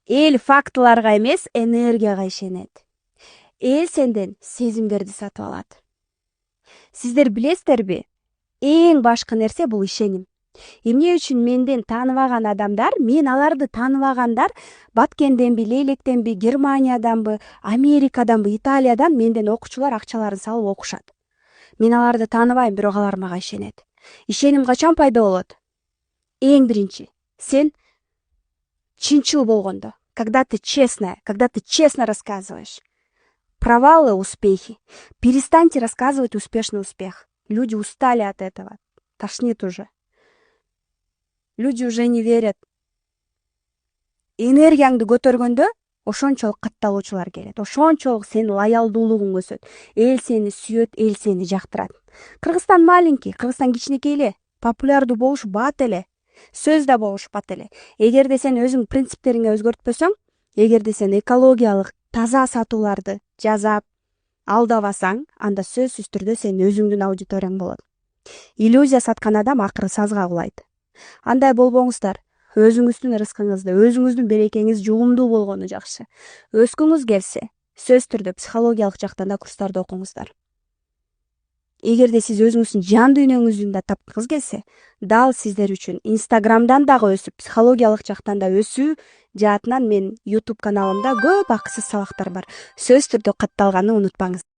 Эл фактыларга эмес, энергияга ишенет. Эл сенден сезимдерди сатып алат. Сиздер билесиздерби? Эң башкы нерсе бул ишеним. Эмне үчүн менден тааныбаган адамдар, мен аларды тааныбагандар Баткенденби, Лейлектенби, Германияданбы, Америкаданбы, Италиядан менден окуучулар акчаларын салып окушат. Мен аларды тааныбайм, бирок алар мага ишенет. Ишеним качан пайда болот? Эң биринчи, сен чынчыл болгондо, когда ты честно рассказываешь. Провалы, успехи. Перестаньте рассказывать успешный успех. Люди устали от этого. Тошнит уже. Люди уже не верят. Энергияңды көтөргөндө ошончолук катталуучулар келет. Ошончолук сенин лоялдуулугуң өсөт. Эл сени сүйөт, эл сени жактырат. Кыргызстан маленький, Кыргызстан кичинекей эле. Популярдуу болуш бат эле. Сөз да болушпат эле. Эгерде сен өзүң принциптериңи өзгөртпөсөң, эгерде сен экологиялык таза сатууларды жасап алдабасаң, анда сөзсүз түрдө сенин өзүңдүн аудиторияң болот. Иллюзия саткан адам акыры сазга кулайт. Андай болбоңуздар. Өзүңүздүн рызкыңызды, өзүңүздүн берекеңиз жугумдуу болгону жакшы. Өскүңүз келсе, сөз түрдө психологиялык жактан да курстарды окуңуздар. Эгерде сиз өзүңүздүн жан дүйнөңүздүн да тапкыңыз келсе, дал сиздер үчүн Инстаграмдан дагы өсүп, психологиялык жактан да өсүү жаатынан мен YouTube каналымда көп акысыз сабактар бар. Сөз түрдө катталганын унутпаңыз.